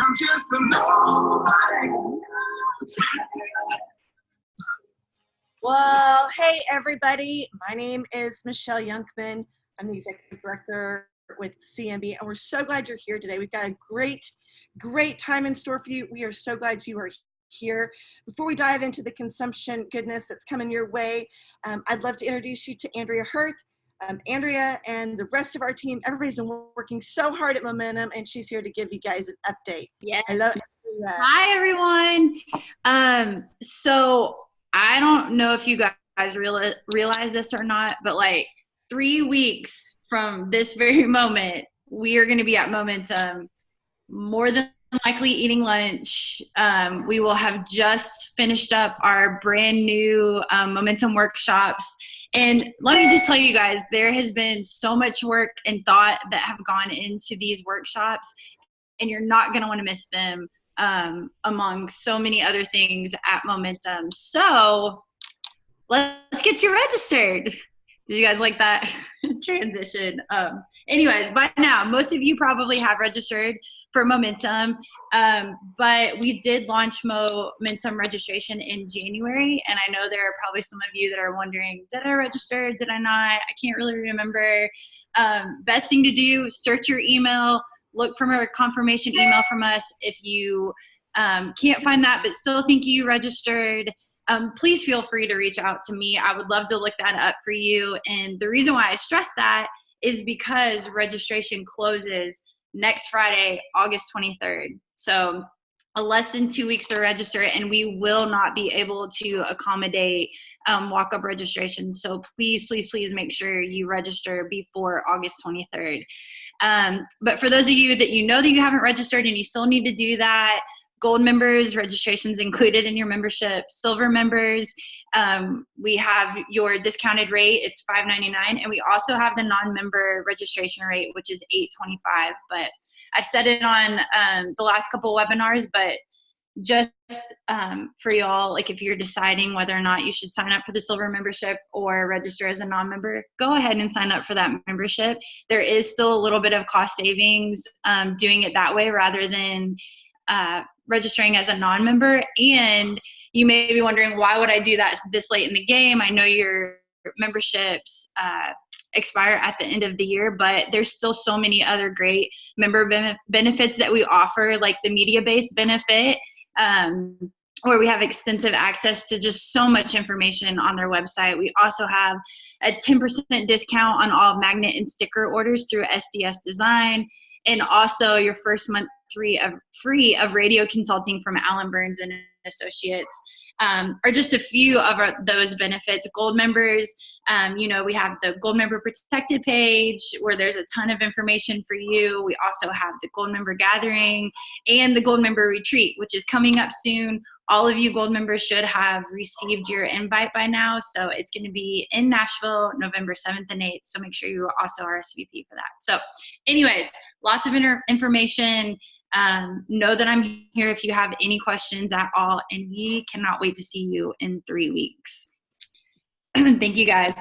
I'm just a nobody. Well, hey everybody, my name is Michelle Yunkman. I'm the Executive Director with CMB, and we're so glad you're here today. We've got a great time in store for you. We are so glad you are here. Before we dive into the consumption goodness that's coming your way, I'd love to introduce you to Andrea Hirth. Andrea and the rest of our team, everybody's been working so hard at Momentum, and she's here to give you guys an update. Yes. Hello, Andrea. Hi, everyone. So I don't know if you guys realize this or not, but like 3 weeks from this very moment, we are going to be at Momentum, more than likely eating lunch. We will have just finished up our brand new Momentum workshops. And let me just tell you guys, there has been so much work and thought that have gone into these workshops, and you're not going to want to miss them among so many other things at Momentum. So let's get you registered. Did you guys like that transition? Anyways, by now, most of you probably have registered for Momentum, but we did launch Momentum registration in January, and I know there are probably some of you that are wondering, did I register? Did I not? I can't really remember. Best thing to do, search your email, look for a confirmation email from us. If you can't find that but still think you registered, please feel free to reach out to me. I would love to look that up for you. And the reason why I stress that is because registration closes next Friday, August 23rd. So less than 2 weeks to register, and we will not be able to accommodate walk-up registration. So please make sure you register before August 23rd. But for those of you that you know that you haven't registered and you still need to do that, Gold members, registration's included in your membership. Silver members, we have your discounted rate. It's $5.99, and we also have the non-member registration rate, which is $8.25. But I've said it on the last couple webinars, but just for y'all, like if you're deciding whether or not you should sign up for the silver membership or register as a non-member, go ahead and sign up for that membership. There is still a little bit of cost savings doing it that way rather than registering as a non-member. And you may be wondering, why would I do that this late in the game? I know your memberships expire at the end of the year, but there's still so many other great member benefits that we offer, like the media-based benefit, where we have extensive access to just so much information on their website. We also have a 10% discount on all magnet and sticker orders through SDS Design, and also your first month free of radio consulting from Allen Burns and Associates are just a few of those benefits. Gold members, we have the Gold Member Protected page where there's a ton of information for you. We also have the Gold Member Gathering and the Gold Member Retreat, which is coming up soon. All of you Gold members should have received your invite by now. So it's going to be in Nashville, November 7th and 8th. So make sure you also RSVP for that. So anyways, lots of information. Know that I'm here if you have any questions at all, and we cannot wait to see you in 3 weeks. Thank you, guys.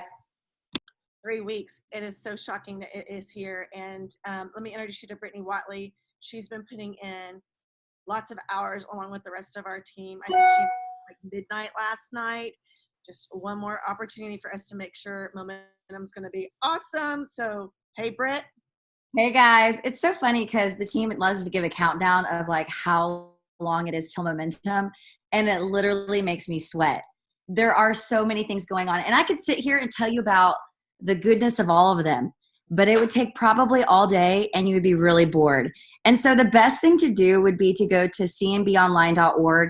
3 weeks. It is so shocking that it is here. And let me introduce you to Brittany Watley. She's been putting in lots of hours along with the rest of our team. I think she like midnight last night. Just one more opportunity for us to make sure Momentum's going to be awesome. So, hey, Britt. Hey guys, it's so funny because the team loves to give a countdown of like how long it is till Momentum, and it literally makes me sweat. There are so many things going on, and I could sit here and tell you about the goodness of all of them, but it would take probably all day and you would be really bored. And so the best thing to do would be to go to cmbonline.org.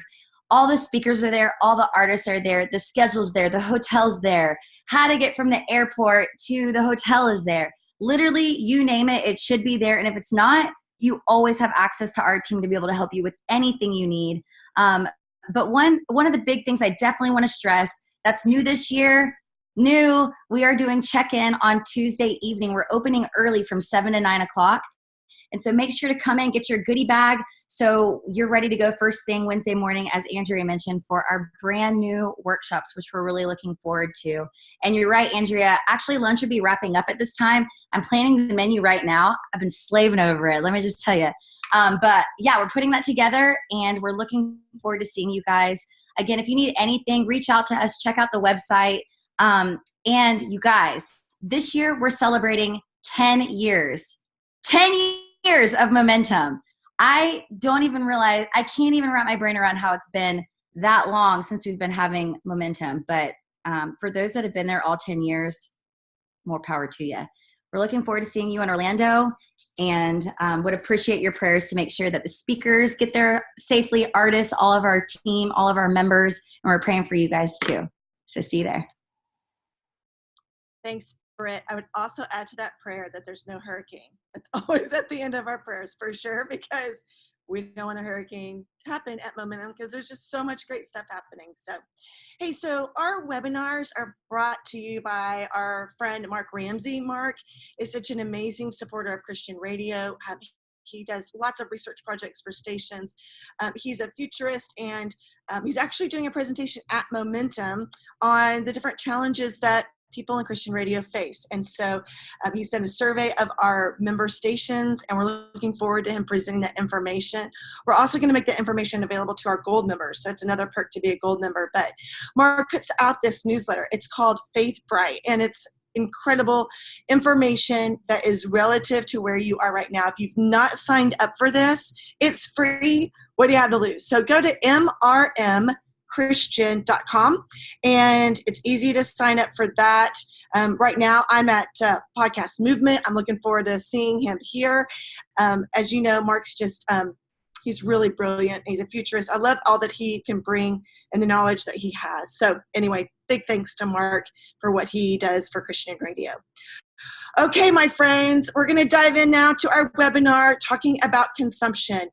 All the speakers are there, all the artists are there, the schedule's there, the hotel's there, how to get from the airport to the hotel is there. Literally, you name it, it should be there. And if it's not, you always have access to our team to be able to help you with anything you need. But one of the big things I definitely want to stress that's new this year, we are doing check-in on Tuesday evening. We're opening early from 7 to 9 o'clock. And so make sure to come in, get your goodie bag so you're ready to go first thing Wednesday morning, as Andrea mentioned, for our brand new workshops, which we're really looking forward to. And you're right, Andrea, actually lunch will be wrapping up at this time. I'm planning the menu right now. I've been slaving over it. Let me just tell you, But yeah, we're putting that together and we're looking forward to seeing you guys. Again, if you need anything, reach out to us, check out the website. And you guys, this year we're celebrating 10 years. 10 years of momentum. I can't even wrap my brain around how it's been that long since we've been having momentum. But for those that have been there all 10 years, more power to you. We're looking forward to seeing you in Orlando and would appreciate your prayers to make sure that the speakers get there safely, artists, all of our team, all of our members, and we're praying for you guys too. So see you there. Thanks, Britt. I would also add to that prayer that there's no hurricane. That's always at the end of our prayers for sure, because we don't want a hurricane to happen at Momentum because there's just so much great stuff happening. So, hey, so our webinars are brought to you by our friend Mark Ramsey. Mark is such an amazing supporter of Christian radio. He does lots of research projects for stations. He's a futurist, and he's actually doing a presentation at Momentum on the different challenges that people in Christian radio face. And so he's done a survey of our member stations, and we're looking forward to him presenting that information. We're also going to make that information available to our gold members. So it's another perk to be a gold member. But Mark puts out this newsletter. It's called Faith Bright, and it's incredible information that is relative to where you are right now. If you've not signed up for this, it's free. What do you have to lose? So go to mrmchristian.com, and it's easy to sign up for that. Right now, I'm at Podcast Movement. I'm looking forward to seeing him here. As you know, Mark's just, he's really brilliant. He's a futurist. I love all that he can bring and the knowledge that he has. So anyway, big thanks to Mark for what he does for Christian radio. Okay, my friends, we're going to dive in now to our webinar talking about consumption.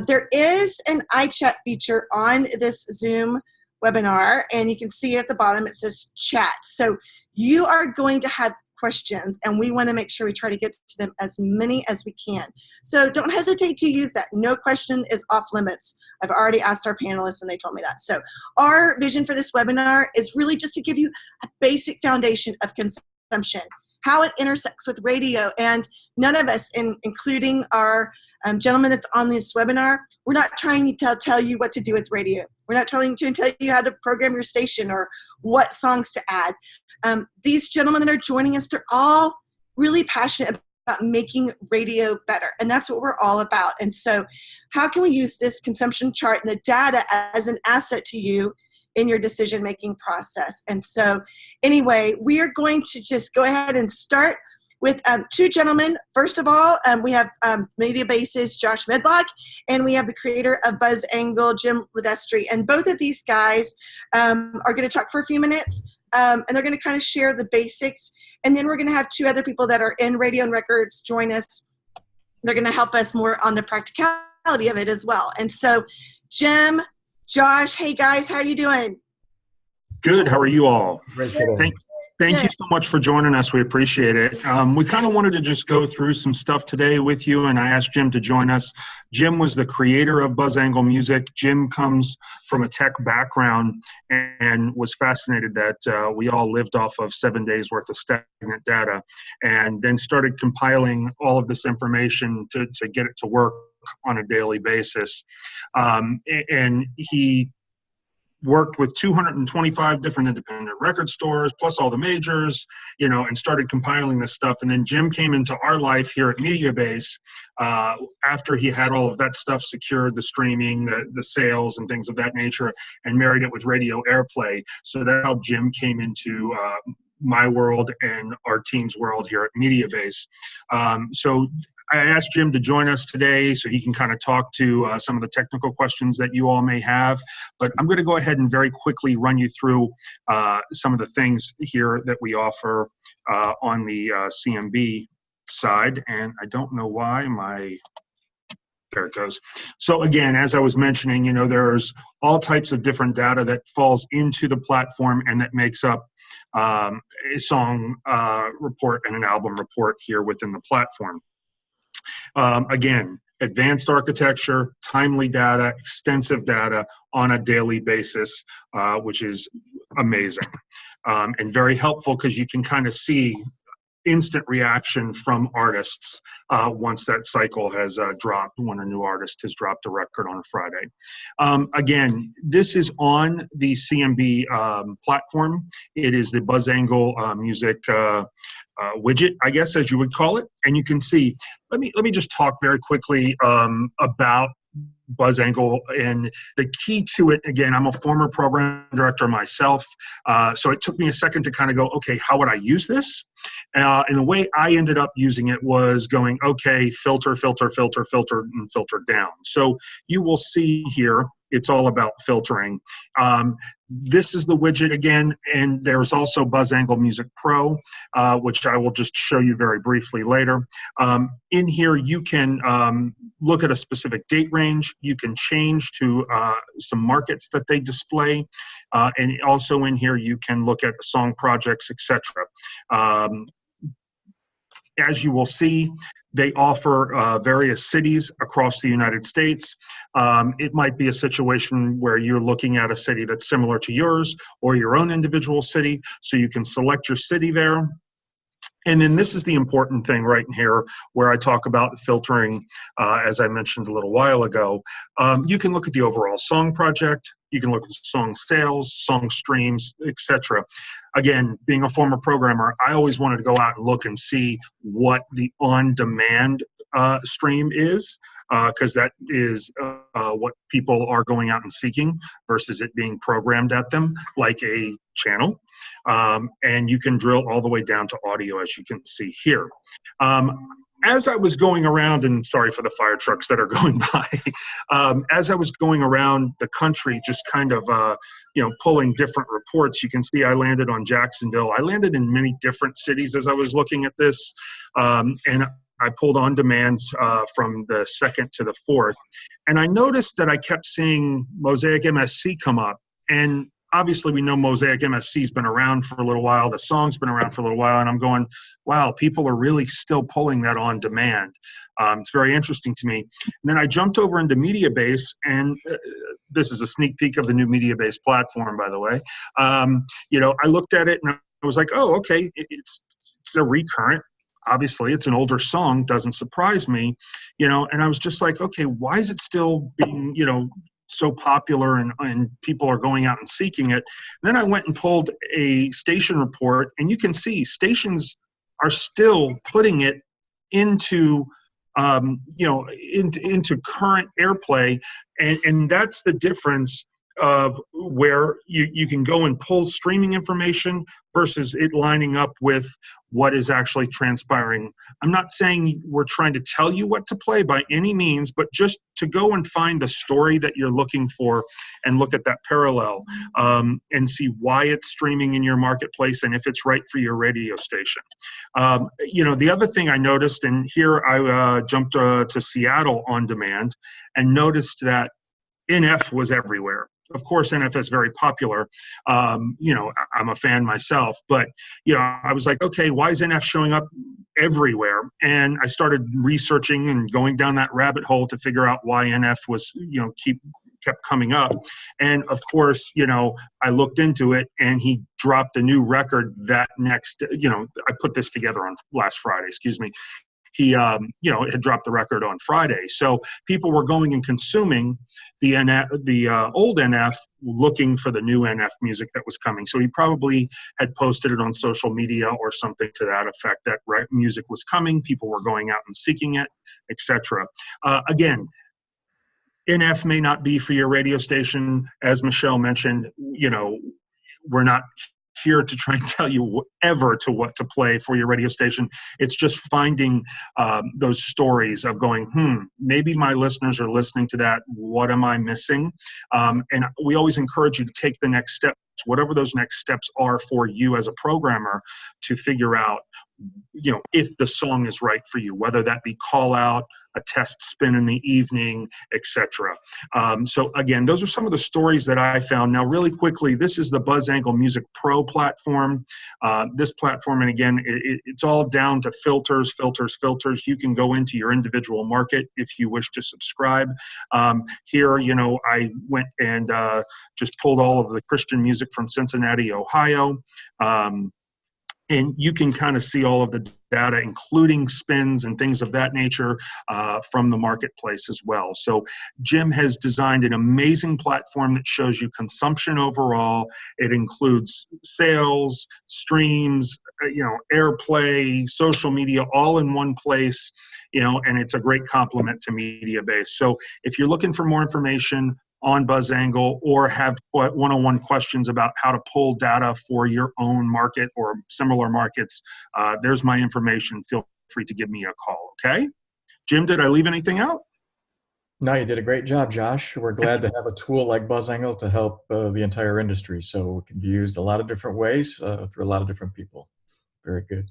There is an iChat feature on this Zoom webinar, and you can see at the bottom it says chat. So you are going to have questions, and we want to make sure we try to get to them as many as we can. So don't hesitate to use that. No question is off limits. I've already asked our panelists, and they told me that. So our vision for this webinar is really just to give you a basic foundation of consumption, how it intersects with radio. And none of us, including our gentleman that's on this webinar, we're not trying to tell you what to do with radio. We're not trying to tell you how to program your station or what songs to add. These gentlemen that are joining us, they're all really passionate about making radio better. And that's what we're all about. And so how can we use this consumption chart and the data as an asset to you in your decision-making process? And so anyway, we are going to just go ahead and start with two gentlemen. First of all, we have media bassist Josh Medlock, and we have the creator of Buzz Angle, Jim Ledestri. And both of these guys are going to talk for a few minutes, and they're going to kind of share the basics. And then we're going to have two other people that are in radio and records join us. They're going to help us more on the practicality of it as well. And so Jim, Josh, hey guys, how are you doing? Good. How are you all? Great today. Thank you so much for joining us. We appreciate it. We kind of wanted to just go through some stuff today with you, and I asked Jim to join us. Jim was the creator of Buzz Angle Music. Jim comes from a tech background and was fascinated that we all lived off of 7 days worth of stagnant data, and then started compiling all of this information to get it to work on a daily basis. And he worked with 225 different independent record stores, plus all the majors, and started compiling this stuff. And then Jim came into our life here at MediaBase after he had all of that stuff secured, the streaming, the sales, and things of that nature, and married it with radio airplay. So that's how Jim came into my world and our team's world here at MediaBase. So I asked Jim to join us today so he can kind of talk to some of the technical questions that you all may have. But I'm going to go ahead and very quickly run you through some of the things here that we offer on the CMB side. And I don't know why there it goes. So again, as I was mentioning, there's all types of different data that falls into the platform and that makes up a song report and an album report here within the platform. Again, advanced architecture, timely data, extensive data on a daily basis, which is amazing and very helpful because you can kind of see instant reaction from artists once that cycle has dropped, when a new artist has dropped a record on a Friday. Again, this is on the CMB platform. It is the BuzzAngle music widget, I guess, as you would call it. And you can see, let me just talk very quickly about BuzzAngle, and the key to it, again, I'm a former program director myself, so it took me a second to kind of go, okay, how would I use this? And the way I ended up using it was going, okay, filter, filter, filter, filter, and filter down. So you will see here, it's all about filtering. This is the widget again, and there's also BuzzAngle Music Pro, which I will just show you very briefly later. In here, you can look at a specific date range. You can change to some markets that they display. And also in here, you can look at song projects, etc. As you will see, they offer various cities across the United States. It might be a situation where you're looking at a city that's similar to yours or your own individual city, so you can select your city there. And then this is the important thing right in here where I talk about filtering, as I mentioned a little while ago. You can look at the overall song project, you can look at song sales, song streams, etc. Again, being a former programmer, I always wanted to go out and look and see what the on-demand stream is, because that is what people are going out and seeking versus it being programmed at them like a channel. And you can drill all the way down to audio, as you can see here. As I was going around, and sorry for the fire trucks that are going by, as I was going around the country, just kind of, pulling different reports, you can see I landed on Jacksonville. I landed in many different cities as I was looking at this, and I pulled on demand from the 2nd to the 4th, and I noticed that I kept seeing Mosaic MSC come up, and obviously we know Mosaic MSC's been around for a little while, the song's been around for a little while, and I'm going, wow, people are really still pulling that on demand. It's very interesting to me. And then I jumped over into Mediabase, and this is a sneak peek of the new Mediabase platform, by the way. I looked at it and I was like, oh, okay, it's a recurrent. Obviously, it's an older song, doesn't surprise me, and I was just like, okay, why is it still being, so popular and people are going out and seeking it? And then I went and pulled a station report, and you can see stations are still putting it into into current airplay, and that's the difference of where you can go and pull streaming information versus it lining up with what is actually transpiring. I'm not saying we're trying to tell you what to play by any means, but just to go and find the story that you're looking for and look at that parallel, and see why it's streaming in your marketplace and if it's right for your radio station. The other thing I noticed, and here I jumped to Seattle on demand and noticed that NF was everywhere. Of course, NF is very popular. I'm a fan myself, but I was like, okay, why is NF showing up everywhere? And I started researching and going down that rabbit hole to figure out why NF was, kept coming up. And of course, I looked into it, and he dropped a new record that next, I put this together on last Friday, excuse me. He, had dropped the record on Friday. So people were going and consuming the old NF, looking for the new NF music that was coming. So he probably had posted it on social media or something to that effect, that music was coming, people were going out and seeking it, etc. Again, NF may not be for your radio station. As Michelle mentioned, we're not here to try and tell you what to play for your radio station. It's just finding those stories of going, maybe my listeners are listening to that. What am I missing? And we always encourage you to take the next steps, whatever those next steps are for you as a programmer, to figure out, if the song is right for you, whether that be call out, a test spin in the evening, etc. So again, those are some of the stories that I found. Now, really quickly, this is the BuzzAngle Music Pro platform. This platform, and again, it's all down to filters. You can go into your individual market if you wish to subscribe. Here, I went and just pulled all of the Christian music from Cincinnati, Ohio. And you can kind of see all of the data, including spins and things of that nature, from the marketplace as well. So Jim has designed an amazing platform that shows you consumption overall. It includes sales, streams, airplay, social media, all in one place, and it's a great complement to Mediabase. So if you're looking for more information on BuzzAngle or have one-on-one questions about how to pull data for your own market or similar markets, there's my information. Feel free to give me a call, okay? Jim, did I leave anything out? No, you did a great job, Josh. We're glad to have a tool like BuzzAngle to help the entire industry. So it can be used a lot of different ways through a lot of different people. Very good.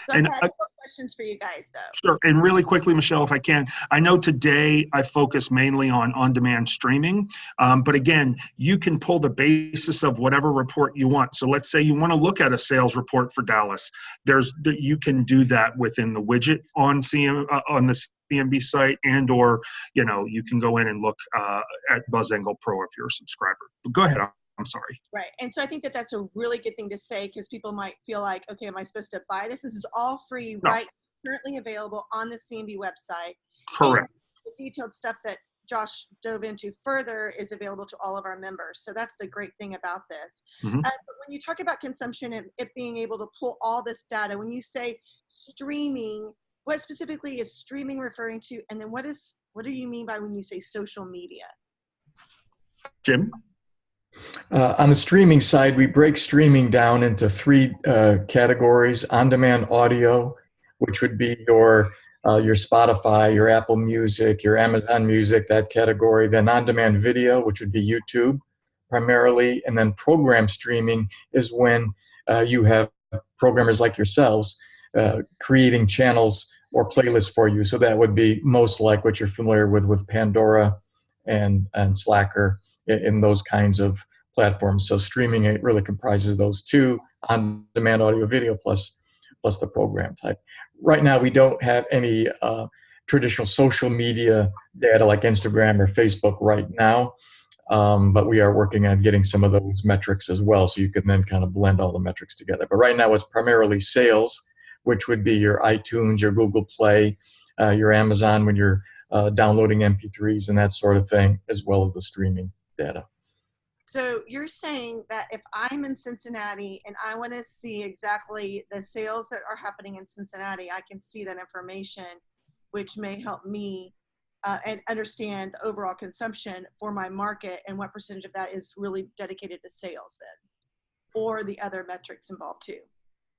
So I have a couple questions for you guys, though. Sure. And really quickly, Michelle, if I can, I know today I focus mainly on on-demand streaming, but again, you can pull the basis of whatever report you want. So let's say you want to look at a sales report for Dallas. You can do that within the widget on the CMB site, and or you can go in and look at BuzzAngle Pro if you're a subscriber. But go ahead. I'm sorry. Right. And so I think that that's a really good thing to say, because people might feel like, okay, am I supposed to buy this? This is all free, No. right? Currently available on the CMB website. Correct. And the detailed stuff that Josh dove into further is available to all of our members. So that's the great thing about this. Mhm. But when you talk about consumption and it being able to pull all this data, when you say streaming, what specifically is streaming referring to? And then what do you mean by when you say social media? Jim? On the streaming side, we break streaming down into three categories: on-demand audio, which would be your Spotify, your Apple Music, your Amazon Music, that category. Then on-demand video, which would be YouTube primarily. And then program streaming is when you have programmers like yourselves creating channels or playlists for you. So that would be most like what you're familiar with Pandora and Slacker in those kinds of platforms. So streaming, it really comprises those two: on-demand audio video plus the program type. Right now, we don't have any traditional social media data like Instagram or Facebook right now, but we are working on getting some of those metrics as well, so you can then kind of blend all the metrics together. But right now, it's primarily sales, which would be your iTunes, your Google Play, your Amazon when you're downloading MP3s and that sort of thing, as well as the streaming data. So you're saying that if I'm in Cincinnati and I want to see exactly the sales that are happening in Cincinnati, I can see that information, which may help me and understand the overall consumption for my market and what percentage of that is really dedicated to sales then, or the other metrics involved too.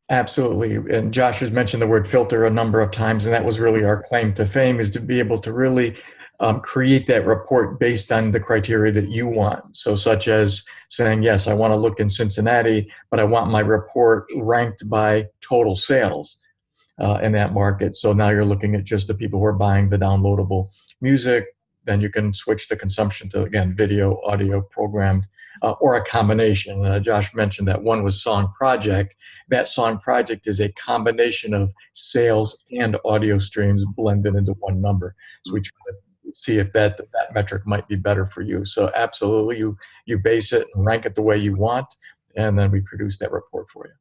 Absolutely. And Josh has mentioned the word filter a number of times, and that was really our claim to fame, is to be able to really create that report based on the criteria that you want. So such as saying, yes, I want to look in Cincinnati, but I want my report ranked by total sales in that market. So now you're looking at just the people who are buying the downloadable music. Then you can switch the consumption to, again, video, audio, programmed, or a combination. Josh mentioned that one was Song Project. That Song Project is a combination of sales and audio streams blended into one number. So we try to see if that metric might be better for you. So absolutely, you base it and rank it the way you want, and then we produce that report for you.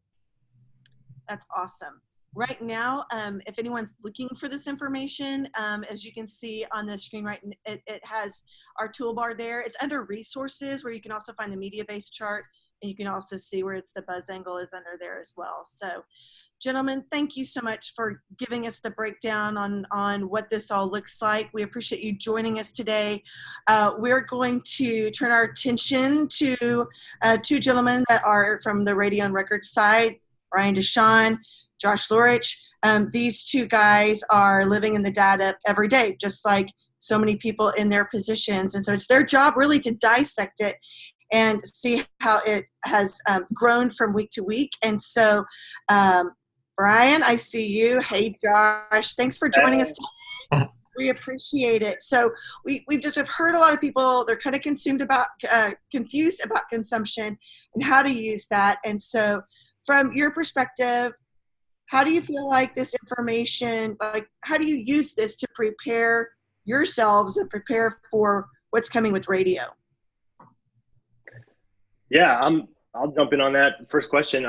That's awesome. Right now, if anyone's looking for this information, as you can see on the screen, right, it has our toolbar there. It's under resources, where you can also find the Mediabase chart, and you can also see where it's the BuzzAngle is under there as well. So gentlemen, thank you so much for giving us the breakdown on what this all looks like. We appreciate you joining us today. We're going to turn our attention to two gentlemen that are from the radio and record side, Brian Deshawn, Josh Lorich. These two guys are living in the data every day, just like so many people in their positions. And so it's their job really to dissect it and see how it has grown from week to week. And so, Brian, I see you. Hey, Josh, thanks for joining us today. We appreciate it. So we've just have heard a lot of people, they're kind of confused about consumption and how to use that. And so from your perspective, how do you feel like this information, like how do you use this to prepare yourselves and prepare for what's coming with radio? Yeah, I'll jump in on that first question.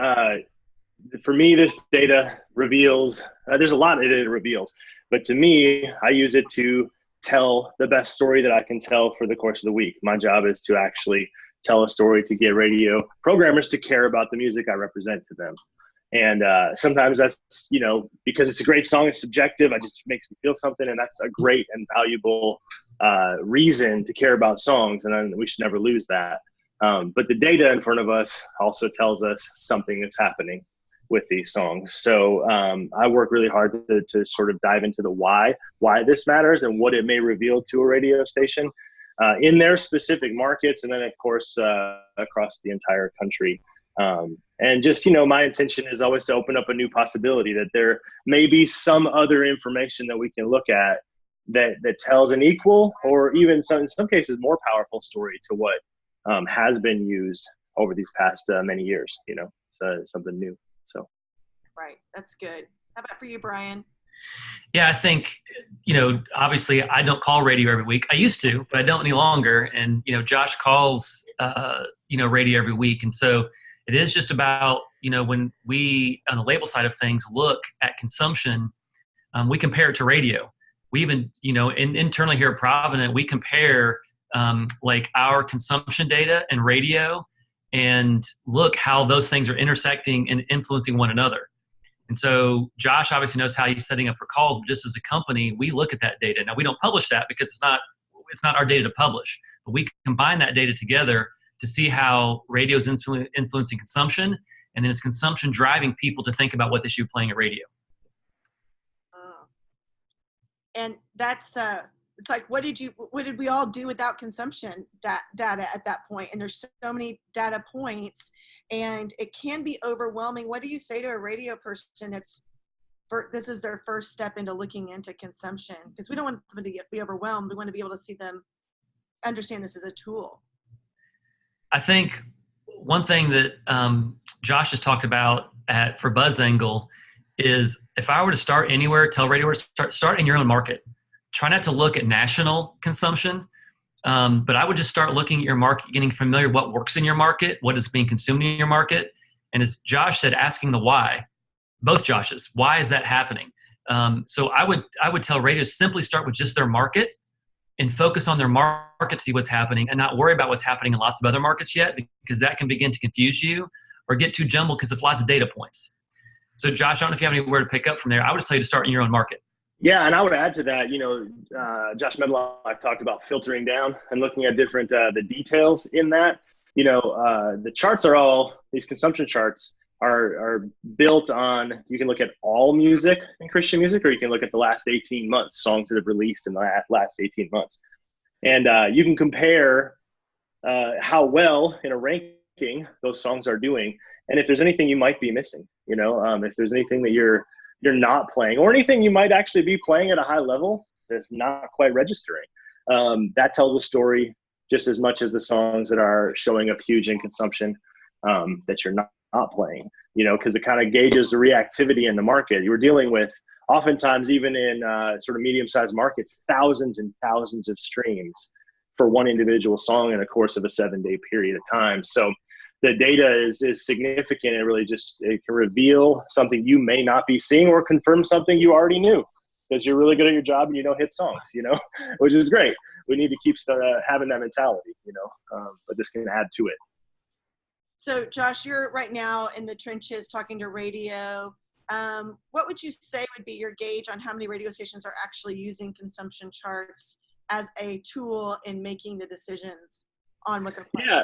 for me, this data reveals, there's a lot that it reveals, but to me, I use it to tell the best story that I can tell for the course of the week. My job is to actually tell a story to get radio programmers to care about the music I represent to them. And sometimes that's, because it's a great song, it's subjective, it just makes me feel something, and that's a great and valuable reason to care about songs, and then we should never lose that. But the data in front of us also tells us something that's happening with these songs. So I work really hard to sort of dive into the why this matters and what it may reveal to a radio station in their specific markets, and then of course across the entire country. And just, my intention is always to open up a new possibility, that there may be some other information that we can look at that tells an equal, or even in some cases more powerful story to what has been used over these past many years. So something new. So, right, that's good. How about for you, Brian? Yeah, I think, obviously I don't call radio every week. I used to, but I don't any longer. And, Josh calls, radio every week. And so it is just about, when we, on the label side of things, look at consumption, we compare it to radio. We even, internally here at Provident, we compare like our consumption data and radio, and look how those things are intersecting and influencing one another. And so Josh obviously knows how he's setting up for calls, but just as a company, we look at that data. Now, we don't publish that because it's not our data to publish, but we combine that data together to see how radio is influencing consumption, and then it's consumption driving people to think about what they should be playing at radio. And that's it's like, what did we all do without consumption data at that point? And there's so many data points, and it can be overwhelming. What do you say to a radio person this is their first step into looking into consumption? Because we don't want them to be overwhelmed. We want to be able to see them understand this as a tool. I think one thing that Josh has talked about for BuzzAngle is, if I were to start anywhere, tell radio to start in your own market. Try not to look at national consumption, but I would just start looking at your market, getting familiar with what works in your market, what is being consumed in your market. And as Josh said, asking the why, both Joshes, why is that happening? So I would tell radio to simply start with just their market and focus on their market to see what's happening, and not worry about what's happening in lots of other markets yet, because that can begin to confuse you or get too jumbled because it's lots of data points. So Josh, I don't know if you have anywhere to pick up from there. I would just tell you to start in your own market. Yeah, and I would add to that, Josh Medlock talked about filtering down and looking at different, the details in that. The charts these consumption charts are built on, you can look at all music and Christian music, or you can look at the last 18 months, songs that have released in the last 18 months. And you can compare how well in a ranking those songs are doing. And if there's anything you might be missing, if there's anything that you're not playing, or anything you might actually be playing at a high level that's not quite registering, that tells a story just as much as the songs that are showing up huge in consumption that you're not playing, because it kind of gauges the reactivity in the market. You were dealing with, oftentimes, even in sort of medium-sized markets, thousands and thousands of streams for one individual song in the course of a 7-day period of time. So the data is significant. It really it can reveal something you may not be seeing, or confirm something you already knew, because you're really good at your job and you don't hit songs, which is great. We need to keep having that mentality, but this can add to it. So Josh, you're right now in the trenches talking to radio. What would you say would be your gauge on how many radio stations are actually using consumption charts as a tool in making the decisions on what they're playing? Yeah.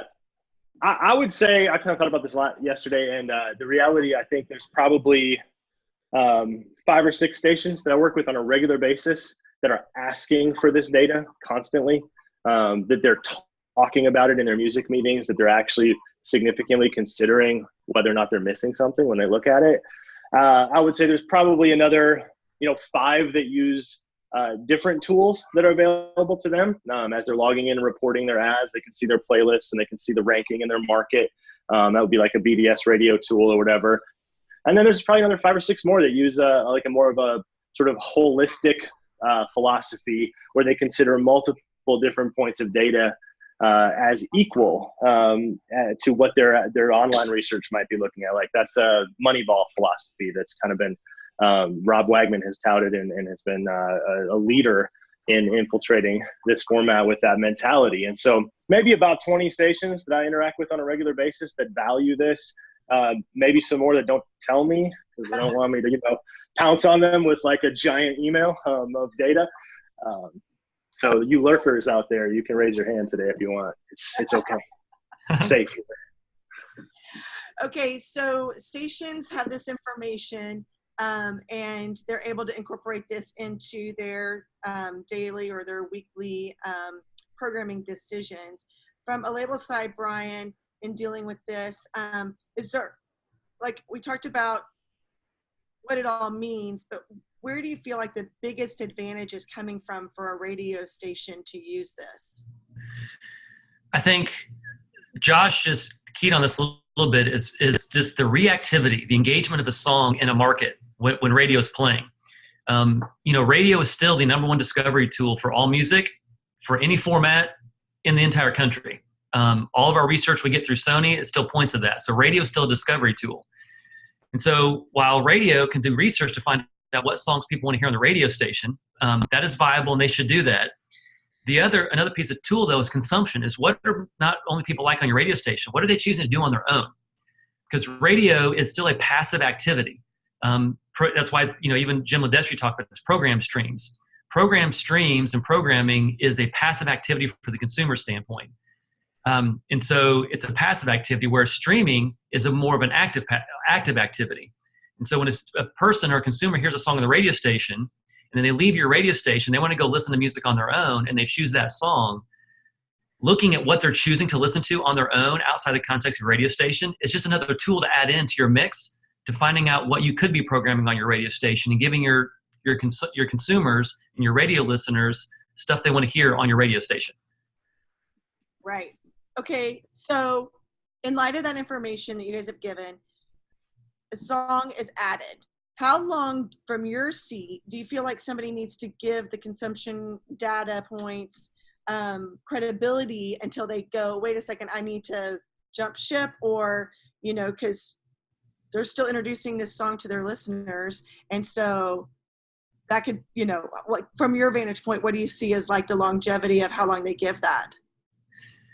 I would say, I kind of thought about this a lot yesterday, and the reality, I think there's probably 5 or 6 stations that I work with on a regular basis that are asking for this data constantly, that they're talking about it in their music meetings, that they're actually significantly considering whether or not they're missing something when they look at it. I would say there's probably another, 5 that use different tools that are available to them as they're logging in and reporting their ads. They can see their playlists and they can see the ranking in their market. That would be like a BDS radio tool or whatever. And then there's probably another 5 or 6 more that use like a more of a sort of holistic philosophy, where they consider multiple different points of data as equal to what their online research might be looking at. Like that's a Moneyball philosophy that's kind of been Rob Wagman has touted and has been a leader in infiltrating this format with that mentality. And so maybe about 20 stations that I interact with on a regular basis that value this. Maybe some more that don't tell me because they don't want me to, pounce on them with like a giant email of data. So you lurkers out there, you can raise your hand today if you want. It's okay. It's safe. Okay, so stations have this information and they're able to incorporate this into their daily or their weekly programming decisions. From a label side, Brian, in dealing with this, is there, like we talked about what it all means, but where do you feel like the biggest advantage is coming from for a radio station to use this? I think Josh just keyed on this a little bit is just the reactivity, the engagement of the song in a market when radio is playing. Radio is still the number one discovery tool for all music, for any format in the entire country. All of our research we get through Sony, it still points to that. So radio is still a discovery tool. And so while radio can do research to find out what songs people want to hear on the radio station, that is viable and they should do that. Another piece of tool though is consumption, is what are not only people like on your radio station, what are they choosing to do on their own? Because radio is still a passive activity. That's why, even Jim Ledestri talked about this, program streams. Program streams and programming is a passive activity for the consumer standpoint. And so it's a passive activity, where streaming is more of an active activity. And so when a person or a consumer hears a song on the radio station, and then they leave your radio station, they want to go listen to music on their own, and they choose that song, looking at what they're choosing to listen to on their own outside the context of your radio station is just another tool to add into your mix to finding out what you could be programming on your radio station and giving your consumers and your radio listeners stuff they want to hear on your radio station. Right. Okay, so in light of that information that you guys have given, a song is added. How long from your seat do you feel like somebody needs to give the consumption data points credibility until they go, wait a second, I need to jump ship? Or, because they're still introducing this song to their listeners. And so that could, like from your vantage point, what do you see as like the longevity of how long they give that?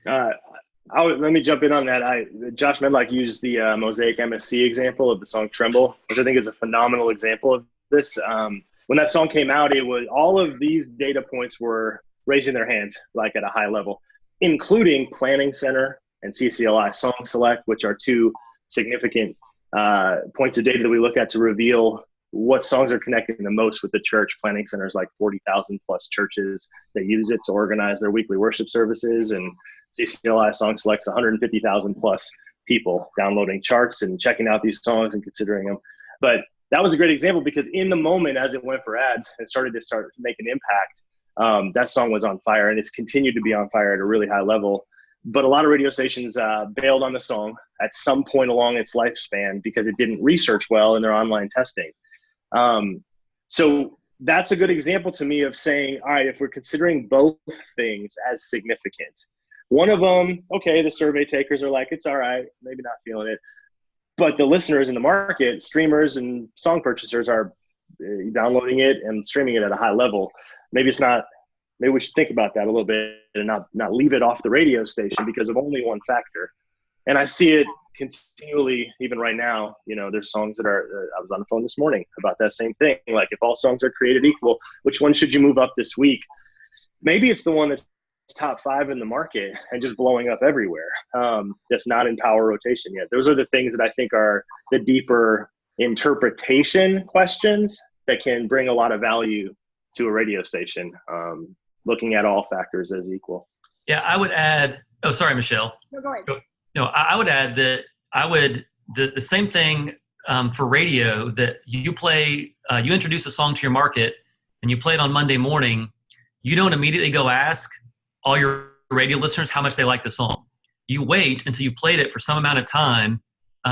Let me jump in on that. Josh Medlock used the Mosaic MSC example of the song Tremble, which I think is a phenomenal example of this. When that song came out, it was all of these data points were raising their hands, like at a high level, including Planning Center and CCLI Song Select, which are two significant points of data that we look at to reveal what songs are connecting the most with the church. Planning Center is like 40,000 plus churches that use it to organize their weekly worship services, and CCLI Song Select's 150,000 plus people downloading charts and checking out these songs and considering them. But that was a great example because in the moment, as it went for ads and started to make an impact, that song was on fire, and it's continued to be on fire at a really high level. But a lot of radio stations bailed on the song at some point along its lifespan because it didn't research well in their online testing. So that's a good example to me of saying, all right, if we're considering both things as significant, one of them, okay, the survey takers are like, it's all right, maybe not feeling it. But the listeners in the market, streamers and song purchasers, are downloading it and streaming it at a high level. Maybe it's not, maybe we should think about that a little bit and not leave it off the radio station because of only one factor. And I see it continually, even right now. There's songs that are, I was on the phone this morning about that same thing. Like, if all songs are created equal, which one should you move up this week? Maybe it's the one that's top 5 in the market and just blowing up everywhere. That's not in power rotation yet. Those are the things that I think are the deeper interpretation questions that can bring a lot of value to a radio station, looking at all factors as equal. Yeah, I would add, oh, sorry, Michelle. No, go ahead. I would add that the same thing for radio, that you play, you introduce a song to your market and you play it on Monday morning. You don't immediately go ask all your radio listeners how much they like the song. You wait until you played it for some amount of time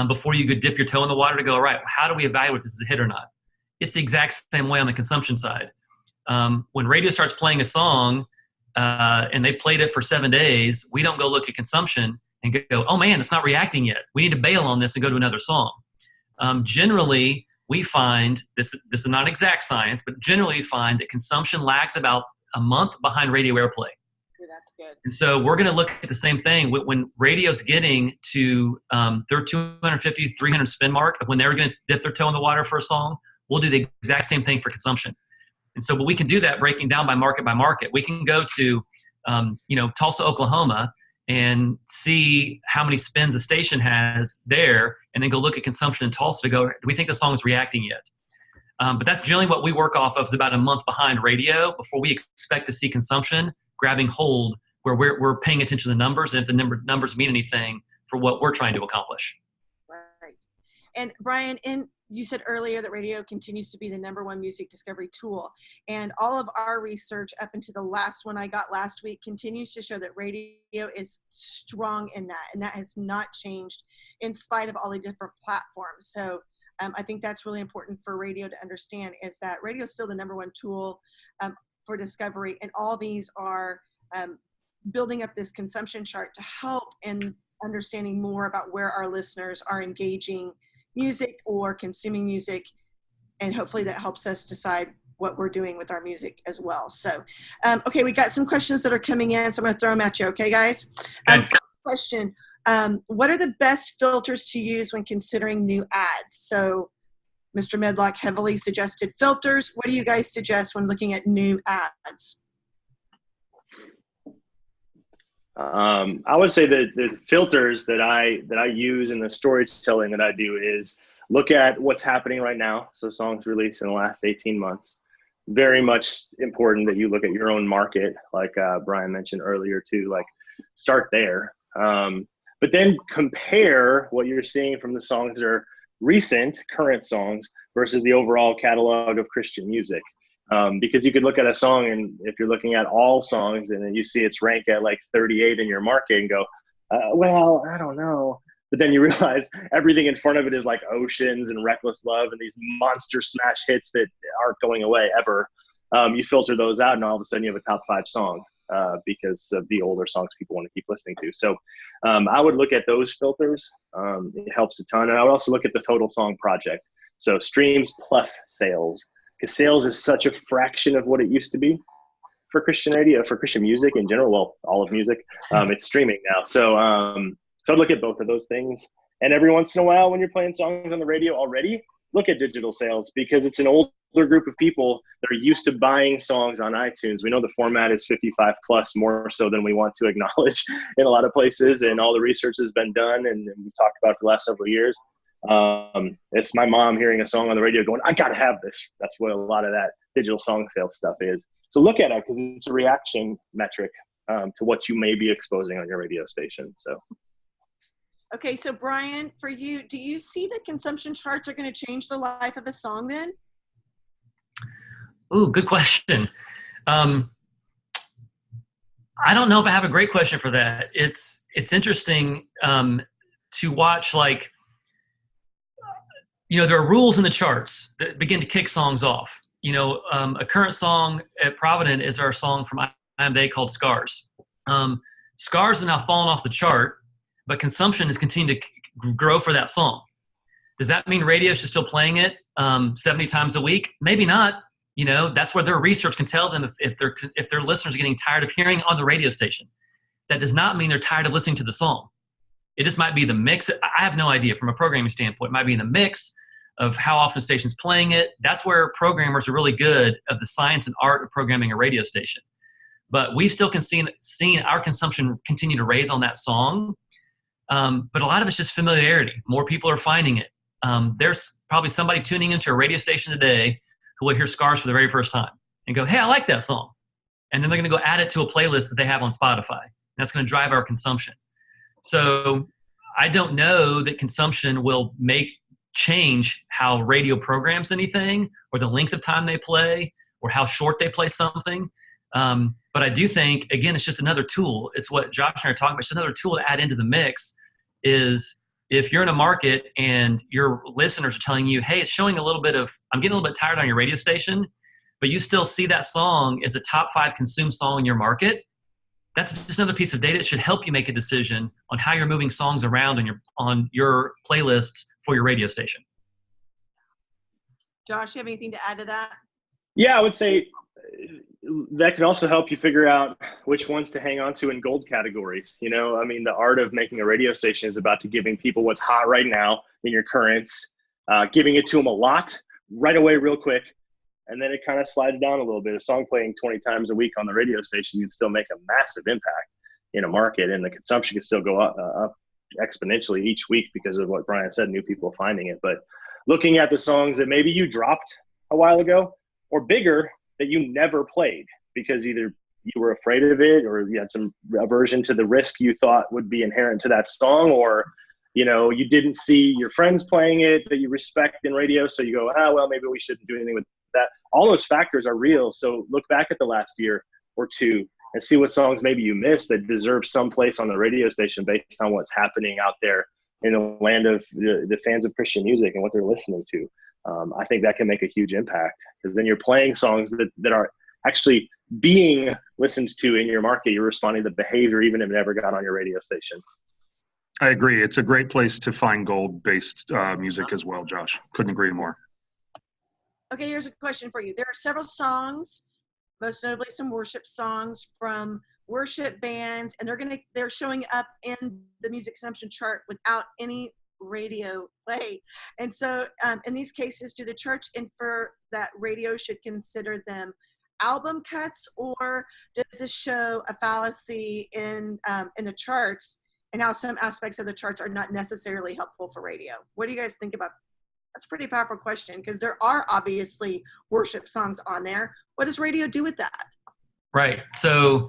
before you could dip your toe in the water to go, all right, how do we evaluate if this is a hit or not? It's the exact same way on the consumption side. When radio starts playing a song, and they played it for 7 days, we don't go look at consumption and go, oh man, it's not reacting yet. We need to bail on this and go to another song. Generally, we find, this is not exact science, but generally find that consumption lags about a month behind radio airplay. That's good. And so we're going to look at the same thing. When radio's getting to their 250, 300 spin mark, when they're going to dip their toe in the water for a song, we'll do the exact same thing for consumption. And so, but we can do that breaking down by market. We can go to, Tulsa, Oklahoma, and see how many spins a station has there, and then go look at consumption in Tulsa to go, do we think the song is reacting yet? But that's generally what we work off of, is about a month behind radio before we expect to see consumption grabbing hold, where we're paying attention to the numbers, and if the numbers mean anything for what we're trying to accomplish. Right. And Brian, you said earlier that radio continues to be the #1 music discovery tool. And all of our research up into the last one I got last week continues to show that radio is strong in that. And that has not changed in spite of all the different platforms. So I think that's really important for radio to understand, is that radio is still the #1 tool for discovery. And all these are building up this consumption chart to help in understanding more about where our listeners are engaging music or consuming music, and hopefully that helps us decide what we're doing with our music as well. So, okay, we got some questions that are coming in, so I'm going to throw them at you. Okay, guys? First question, what are the best filters to use when considering new ads? So, Mr. Medlock heavily suggested filters. What do you guys suggest when looking at new ads? I would say that the filters that I use in the storytelling that I do is look at what's happening right now. So songs released in the last 18 months. Very much important that you look at your own market, like Brian mentioned earlier too, like start there. But then compare what you're seeing from the songs that are recent, current songs versus the overall catalog of Christian music. Because you could look at a song, and if you're looking at all songs and then you see its rank at like 38 in your market and go, well, I don't know. But then you realize everything in front of it is like Oceans and Reckless Love and these monster smash hits that aren't going away ever. You filter those out and all of a sudden you have a top 5 song because of the older songs people want to keep listening to. So I would look at those filters. It helps a ton. And I would also look at the total song project. So streams plus sales. Because sales is such a fraction of what it used to be for Christian radio, for Christian music in general. Well, all of music, it's streaming now. So I'd look at both of those things. And every once in a while, when you're playing songs on the radio already, look at digital sales, because it's an older group of people that are used to buying songs on iTunes. We know the format is 55 plus, more so than we want to acknowledge in a lot of places. And all the research has been done, and we've talked about it for the last several years. It's my mom hearing a song on the radio going, I gotta have this. That's what a lot of that digital song sales stuff is. So look at it, because it's a reaction metric to what you may be exposing on your radio station. So okay, so Brian, for you, do you see that consumption charts are going to change the life of a song then? Ooh, good question. I don't know if I have a great question for that. It's interesting to watch, like, there are rules in the charts that begin to kick songs off. A current song at Provident is our song from CMB called Scars. Scars has now fallen off the chart, but consumption has continued to grow for that song. Does that mean radio should still playing it 70 times a week? Maybe not. That's where their research can tell them if their listeners are getting tired of hearing on the radio station. That does not mean they're tired of listening to the song. It just might be the mix. I have no idea from a programming standpoint. It might be in the mix of how often the station's playing it. That's where programmers are really good of the science and art of programming a radio station. But we still can see our consumption continue to raise on that song. But a lot of it's just familiarity. More people are finding it. There's probably somebody tuning into a radio station today who will hear Scars for the very first time and go, hey, I like that song. And then they're going to go add it to a playlist that they have on Spotify. And that's going to drive our consumption. So I don't know that consumption will change how radio programs anything, or the length of time they play, or how short they play something. But I do think, again, it's just another tool. It's what Josh and I are talking about. It's another tool to add into the mix. Is if you're in a market and your listeners are telling you, hey, it's showing a little bit of, I'm getting a little bit tired on your radio station, but you still see that song as a top 5 consumed song in your market, that's just another piece of data that should help you make a decision on how you're moving songs around on your playlists for your radio station. Josh, you have anything to add to that? Yeah, I would say that can also help you figure out which ones to hang on to in gold categories. You know, I mean, the art of making a radio station is about to giving people what's hot right now in your currents, giving it to them a lot right away, real quick. And then it kind of slides down a little bit. A song playing 20 times a week on the radio station can still make a massive impact in a market, and the consumption can still go up exponentially each week because of what Brian said, new people finding it. But looking at the songs that maybe you dropped a while ago, or bigger, that you never played because either you were afraid of it, or you had some aversion to the risk you thought would be inherent to that song, or you know, you didn't see your friends playing it that you respect in radio, so you go, well, maybe we shouldn't do anything with that. All those factors are real. So look back at the last year or two and see what songs maybe you missed that deserve some place on the radio station based on what's happening out there in the land of the fans of Christian music and what they're listening to. I think that can make a huge impact, because then you're playing songs that are actually being listened to in your market. You're responding to behavior even if it never got on your radio station. I agree. It's a great place to find gold-based music as well, Josh. Couldn't agree more. Okay, here's a question for you. There are several songs, most notably some worship songs from worship bands, and they're showing up in the music consumption chart without any radio play. And so in these cases, do the church infer that radio should consider them album cuts, or does this show a fallacy in the charts and how some aspects of the charts are not necessarily helpful for radio? What do you guys think about? That's a pretty powerful question, because there are obviously worship songs on there. What does radio do with that? Right. So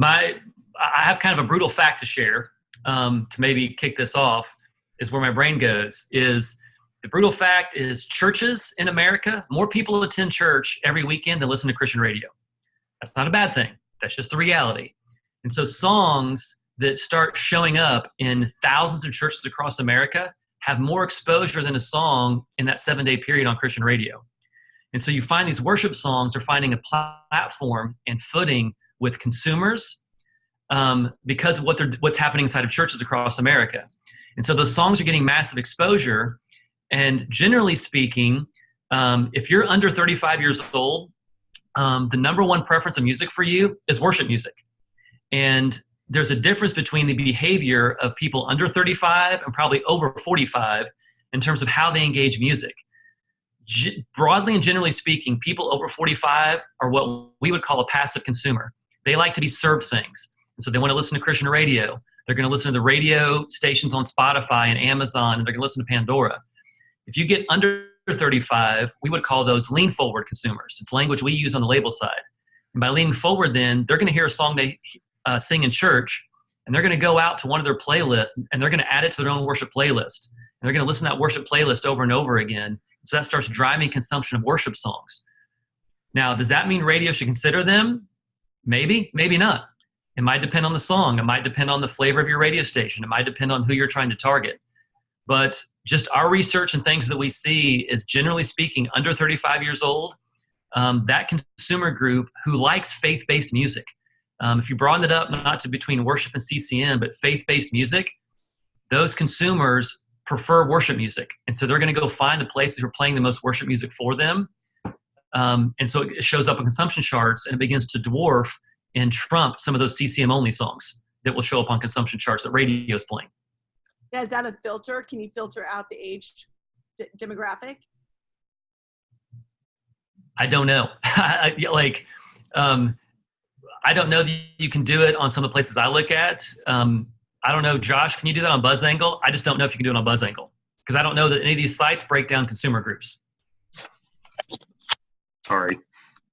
I have kind of a brutal fact to share to maybe kick this off, is where my brain goes. Is the brutal fact is churches in America, more people attend church every weekend than listen to Christian radio. That's not a bad thing. That's just the reality. And so songs that start showing up in thousands of churches across America have more exposure than a song in that 7-day period on Christian radio. And so you find these worship songs are finding a platform and footing with consumers because of what's happening inside of churches across America. And so those songs are getting massive exposure. And generally speaking, if you're under 35 years old, the number one preference of music for you is worship music. And there's a difference between the behavior of people under 35 and probably over 45 in terms of how they engage music. Broadly and generally speaking, people over 45 are what we would call a passive consumer. They like to be served things. And so they want to listen to Christian radio. They're going to listen to the radio stations on Spotify and Amazon, and they're going to listen to Pandora. If you get under 35, we would call those lean forward consumers. It's language we use on the label side. And by leaning forward, then they're going to hear a song they sing in church, and they're going to go out to one of their playlists, and they're going to add it to their own worship playlist. And they're going to listen to that worship playlist over and over again. So that starts driving consumption of worship songs. Now, does that mean radio should consider them? Maybe, maybe not. It might depend on the song. It might depend on the flavor of your radio station. It might depend on who you're trying to target. But just our research and things that we see is, generally speaking, under 35 years old, that consumer group who likes faith-based music. If you broaden it up, not to between worship and CCM, but faith-based music, those consumers prefer worship music. And so they're going to go find the places who are playing the most worship music for them. And so it shows up in consumption charts, and it begins to dwarf and trump some of those CCM-only songs that will show up on consumption charts that radio is playing. Yeah, is that a filter? Can you filter out the age demographic? I don't know. I don't know that you can do it on some of the places I look at. I don't know, Josh, can you do that on BuzzAngle? I just don't know if you can do it on BuzzAngle, because I don't know that any of these sites break down consumer groups. Sorry.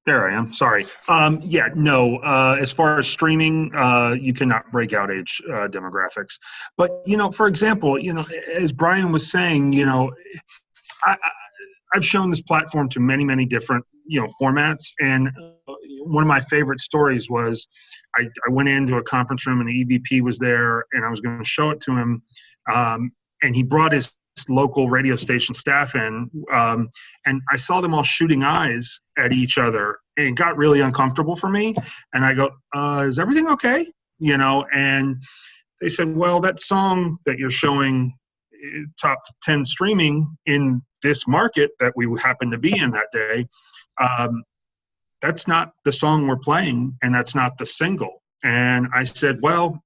There I am. Sorry. As far as streaming, you cannot break out age demographics. But, for example, as Brian was saying, I've shown this platform to many, many different, formats. And one of my favorite stories was I went into a conference room and the EVP was there, and I was going to show it to him. And he brought his local radio station staff in, and I saw them all shooting eyes at each other, and it got really uncomfortable for me. And I go, is everything okay? You know, and they said, well, that song that you're showing top 10 streaming in this market that we happen to be in that day, that's not the song we're playing, and that's not the single. And I said, well,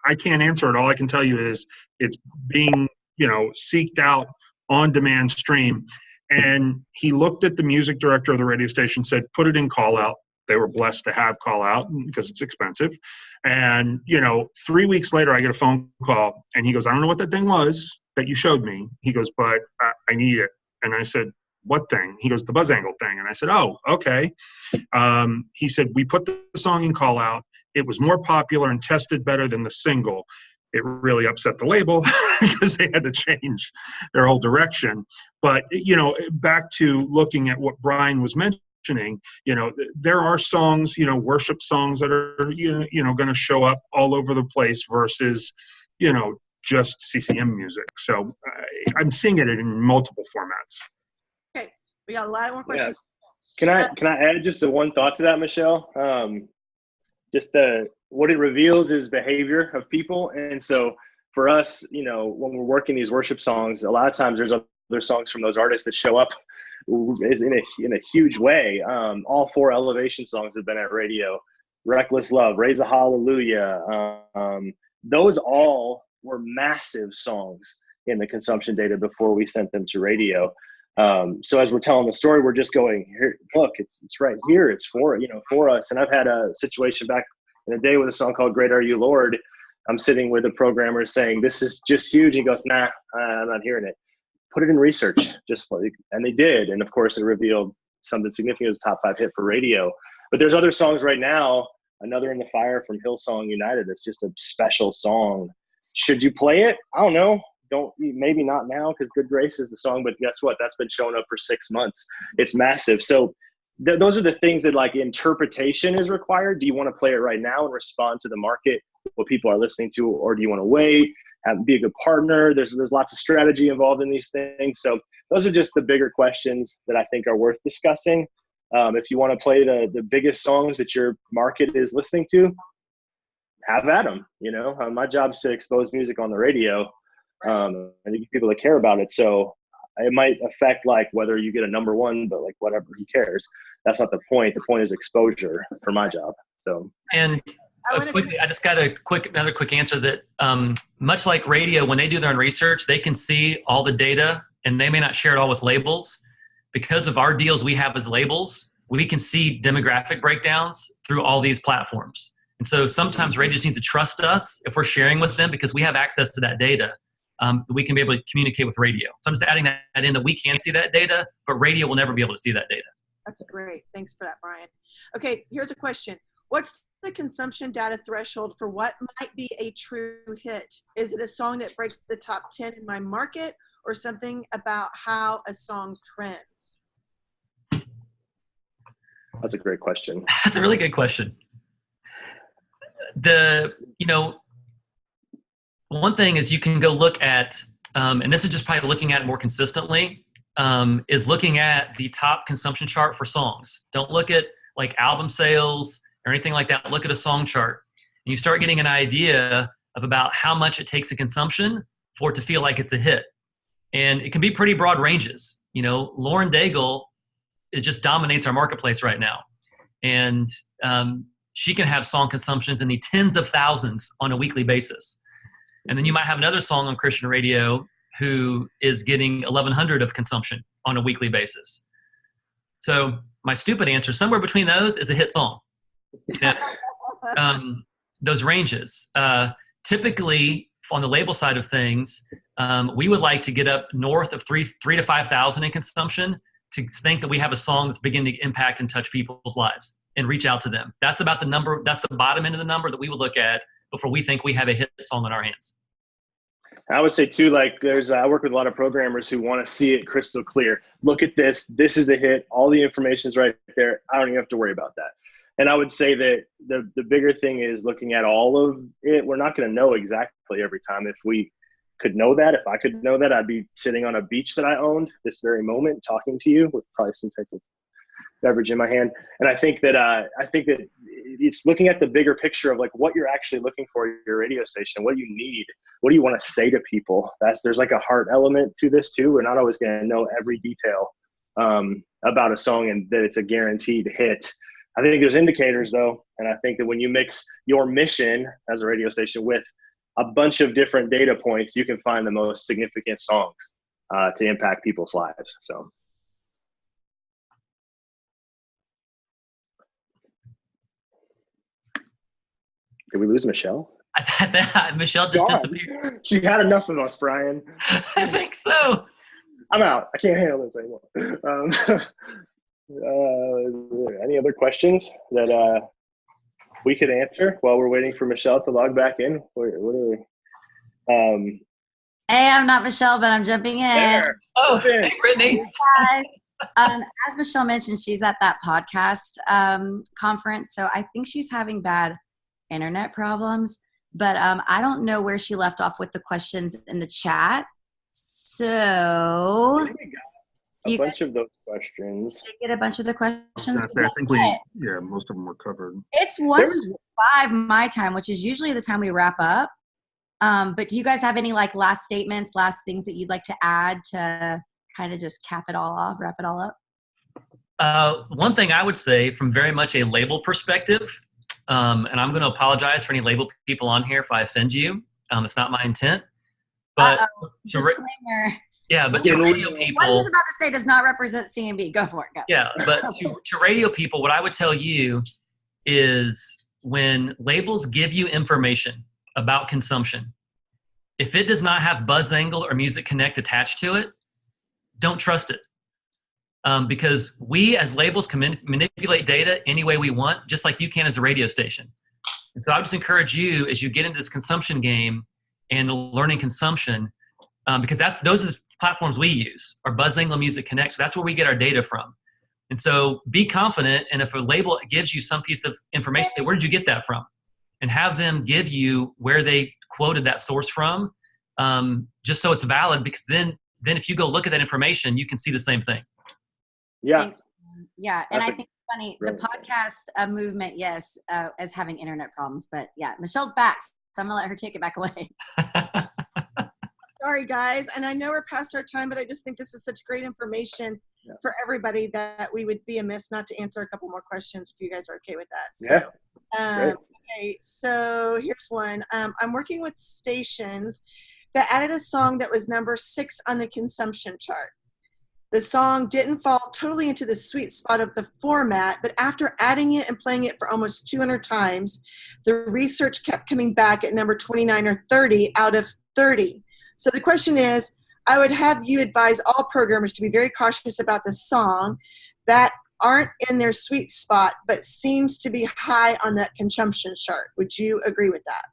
I can't answer it. All I can tell you is it's being, you know, seeked out on demand stream. And he looked at the music director of the radio station, said, put it in call out. They were blessed to have call out because it's expensive. And, you know, 3 weeks later, I get a phone call, and he goes, I don't know what that thing was that you showed me. He goes, but I need it. And I said, what thing? He goes, the buzz angle thing. And I said, oh, okay. He said, we put the song in call out. It was more popular and tested better than the single. It really upset the label because they had to change their whole direction. But, you know, back to looking at what Brian was mentioning, you know, there are songs, you know, worship songs that are, you know, going to show up all over the place versus, you know, just CCM music. So I'm seeing it in multiple formats. Okay, we got a lot more questions. Yeah. Can I add just one thought to that, Michelle? Just what it reveals is behavior of people. And so for us, you know, when we're working these worship songs, a lot of times there's other songs from those artists that show up is in a huge way. All 4 Elevation songs have been at radio. Reckless Love, Raise a Hallelujah. Those all were massive songs in the consumption data before we sent them to radio. So as we're telling the story, we're just going, here, look, it's right here. It's for us. And I've had a situation back in the day with a song called Great Are You, Lord. I'm sitting with a programmer saying, this is just huge. He goes, nah, I'm not hearing it. Put it in research, and they did. And of course it revealed something significant as a top 5 hit for radio. But there's other songs right now, Another in the Fire from Hillsong United. It's just a special song. Should you play it? I don't know. Maybe not now because Good Grace is the song, but guess what? That's been showing up for 6 months. It's massive. So those are the things that like interpretation is required. Do you want to play it right now and respond to the market, what people are listening to, or do you want to wait and be a good partner? There's lots of strategy involved in these things. So those are just the bigger questions that I think are worth discussing. If you want to play the biggest songs that your market is listening to, have at them. You know, my job is to expose music on the radio. And get people that care about it. So it might affect like whether you get a number 1, but like whatever, who cares? That's not the point. The point is exposure for my job. So and I just got another quick answer that much like radio, when they do their own research, they can see all the data and they may not share it all with labels. Because of our deals we have as labels, we can see demographic breakdowns through all these platforms. And so sometimes radio just needs to trust us if we're sharing with them because we have access to that data. We can be able to communicate with radio. So I'm just adding that in, that we can see that data, but radio will never be able to see that data. That's great. Thanks for that, Brian. Okay, here's a question. What's the consumption data threshold for what might be a true hit? Is it a song that breaks the top 10 in my market or something about how a song trends? That's a great question. That's a really good question. One thing is you can go look at, and this is just probably looking at it more consistently, is looking at the top consumption chart for songs. Don't look at like album sales or anything like that. Look at a song chart. And you start getting an idea of about how much it takes a consumption for it to feel like it's a hit. And it can be pretty broad ranges. You know, Lauren Daigle, it just dominates our marketplace right now. And she can have song consumptions in the tens of thousands on a weekly basis. And then you might have another song on Christian radio who is getting 1,100 of consumption on a weekly basis. So my stupid answer, somewhere between those, is a hit song. Those ranges. Typically, on the label side of things, we would like to get up north of 3,000 to 5,000 in consumption to think that we have a song that's beginning to impact and touch people's lives and reach out to them. That's about the number. That's the bottom end of the number that we would look at before we think we have a hit song in our hands. I would say too, like I work with a lot of programmers who want to see it crystal clear. Look at this. This is a hit. All the information is right there. I don't even have to worry about that. And I would say that the bigger thing is looking at all of it. We're not going to know exactly every time if we could know that. If I could know that, I'd be sitting on a beach that I owned this very moment, talking to you with probably some type of beverage in my hand. And I think that it's looking at the bigger picture of like what you're actually looking for at your radio station. What do you need? What do you want to say to people? There's like a heart element to this too. We're not always going to know every detail about a song and that it's a guaranteed hit. I think there's indicators though. And I think that when you mix your mission as a radio station with a bunch of different data points, you can find the most significant songs to impact people's lives. So. Did we lose Michelle? Michelle just disappeared. She had enough of us, Brian. I think so. I'm out. I can't handle this anymore. Any other questions that we could answer while we're waiting for Michelle to log back in? What are we? Hey, I'm not Michelle, but I'm jumping in. There. Oh, hey, Brittany. Guys. As Michelle mentioned, she's at that podcast conference, so I think she's having bad internet problems. But I don't know where she left off with the questions in the chat. So a bunch of those questions. Did you get a bunch of the questions? I think most of them were covered. It's 1:05 my time, which is usually the time we wrap up. But do you guys have any like last statements, last things that you'd like to add to kind of just cap it all off, wrap it all up? One thing I would say from very much a label perspective, and I'm going to apologize for any label people on here if I offend you. It's not my intent. But disclaimer. But to radio people, what I was about to say does not represent CMB. Go for it. Go. Yeah, but to radio people, what I would tell you is when labels give you information about consumption, if it does not have Buzz Angle or Music Connect attached to it, don't trust it. Because we as labels can manipulate data any way we want, just like you can as a radio station. And so I would just encourage you as you get into this consumption game and learning consumption, because those are the platforms we use, our Buzz Angle Music Connect. So that's where we get our data from. And so be confident. And if a label gives you some piece of information, say, where did you get that from? And have them give you where they quoted that source from, just so it's valid, because then if you go look at that information, you can see the same thing. Yeah. Thanks. Yeah. And I think it's funny, the podcast movement, yes, is having internet problems, but yeah, Michelle's back. So I'm going to let her take it back away. Sorry, guys. And I know we're past our time, but I just think this is such great information for everybody that we would be amiss not to answer a couple more questions if you guys are okay with that. So, okay, so here's one. I'm working with stations that added a song that was number 6 on the consumption chart. The song didn't fall totally into the sweet spot of the format, but after adding it and playing it for almost 200 times, the research kept coming back at number 29 or 30 out of 30. So the question is, I would have you advise all programmers to be very cautious about the song that aren't in their sweet spot, but seems to be high on that consumption chart. Would you agree with that?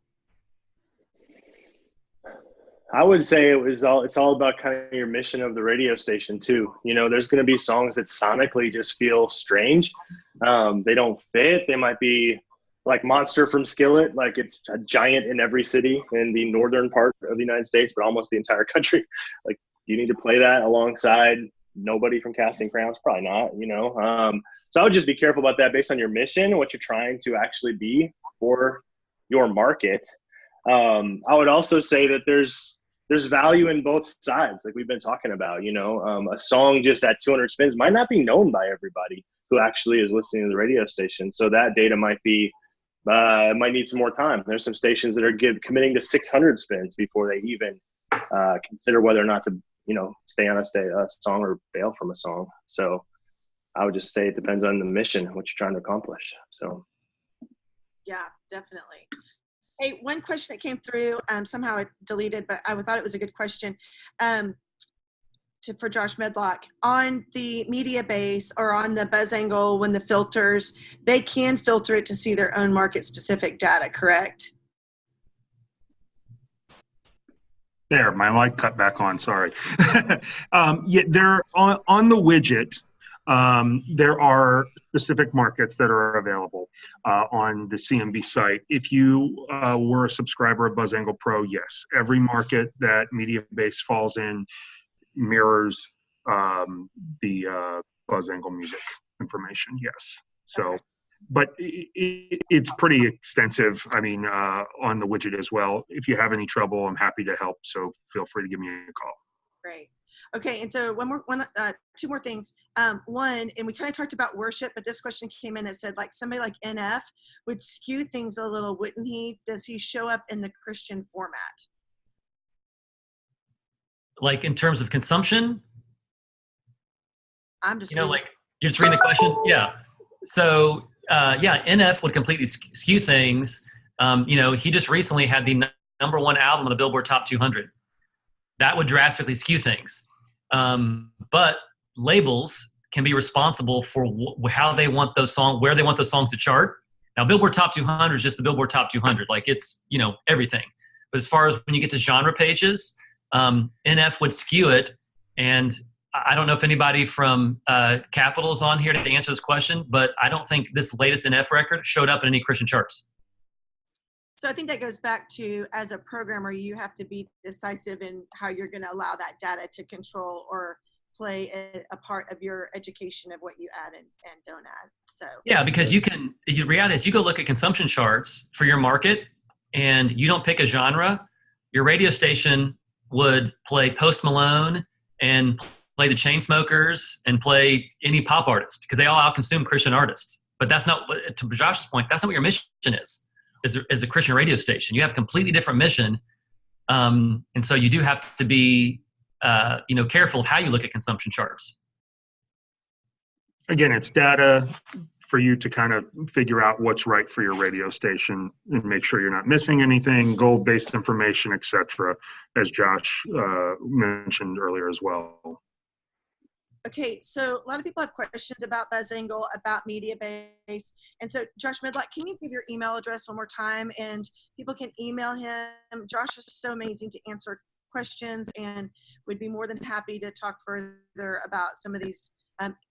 I would say it's all about kind of your mission of the radio station too. You know, there's going to be songs that sonically just feel strange. They don't fit. They might be like Monster from Skillet, like it's a giant in every city in the northern part of the United States, but almost the entire country. Like, do you need to play that alongside Nobody from Casting Crowns? Probably not, you know? So I would just be careful about that based on your mission, what you're trying to actually be for your market. I would also say that there's value in both sides, like we've been talking about, you know, a song just at 200 spins might not be known by everybody who actually is listening to the radio station. So that data might need some more time. There's some stations that are committing to 600 spins before they even consider whether or not to, you know, stay on a song or bail from a song. So I would just say it depends on the mission, what you're trying to accomplish. So. Yeah, definitely. Hey, one question that came through, somehow I deleted, but I thought it was a good question for Josh Medlock. On the media base or on the Buzz Angle, when the filters, they can filter it to see their own market-specific data, correct? There, my mic cut back on, sorry. Yeah, they're on the widget. There are specific markets that are available on the CMB site. If you were a subscriber of BuzzAngle Pro, yes, every market that MediaBase falls in mirrors the BuzzAngle music information, yes. So, but it's pretty extensive, I mean, on the widget as well. If you have any trouble, I'm happy to help, so feel free to give me a call. Great. Okay, and so two more things. One, and we kind of talked about worship, but this question came in and said, like, somebody like NF would skew things a little, wouldn't he? Does he show up in the Christian format? Like in terms of consumption? I'm just, like, you're just reading the question? Yeah. So, NF would completely skew things. He just recently had the #1 album on the Billboard Top 200. That would drastically skew things. But labels can be responsible for how they want those songs, where they want those songs to chart. Now, Billboard Top 200 is just the Billboard Top 200. Like, it's, everything. But as far as when you get to genre pages, NF would skew it. And I don't know if anybody from Capital is on here to answer this question, but I don't think this latest NF record showed up in any Christian charts. so I think that goes back to, as a programmer, you have to be decisive in how you're going to allow that data to control or play a part of your education of what you add and don't add. So yeah, because the reality is you go look at consumption charts for your market and you don't pick a genre, your radio station would play Post Malone and play the Chainsmokers and play any pop artist because they all outconsume Christian artists. But that's not, to Josh's point, that's not what your mission is as a Christian radio station. You have a completely different mission. And so you do have to be, careful of how you look at consumption charts. Again, it's data for you to kind of figure out what's right for your radio station and make sure you're not missing anything, goal-based information, etc., as Josh mentioned earlier as well. Okay, so a lot of people have questions about BuzzAngle, about MediaBase. And so Josh Medlock, can you give your email address one more time? And people can email him. Josh is so amazing to answer questions and would be more than happy to talk further about some of these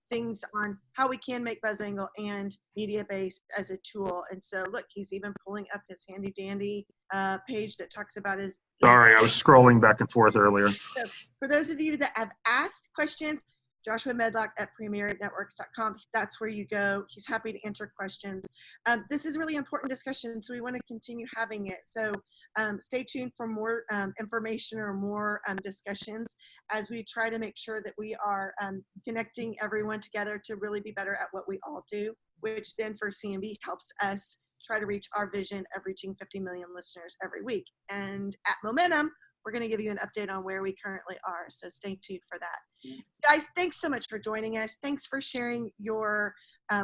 things on how we can make BuzzAngle and MediaBase as a tool. And so look, he's even pulling up his handy dandy page that talks about his. Sorry, I was scrolling back and forth earlier. So for those of you that have asked questions, Joshua Medlock at premiernetworks.com. That's where you go. He's happy to answer questions. This is a really important discussion, so we want to continue having it. So stay tuned for more information or more discussions as we try to make sure that we are connecting everyone together to really be better at what we all do, which then for CMB helps us try to reach our vision of reaching 50 million listeners every week. And at Momentum, we're going to give you an update on where we currently are. So stay tuned for that. Guys, thanks so much for joining us. Thanks for sharing your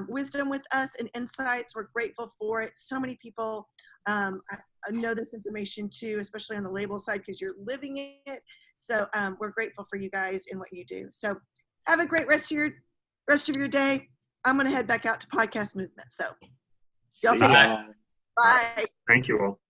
wisdom with us and insights. We're grateful for it. So many people know this information too, especially on the label side because you're living it. So we're grateful for you guys and what you do. So have a great rest of your day. I'm going to head back out to Podcast Movement. So y'all take care. Bye. Thank you all.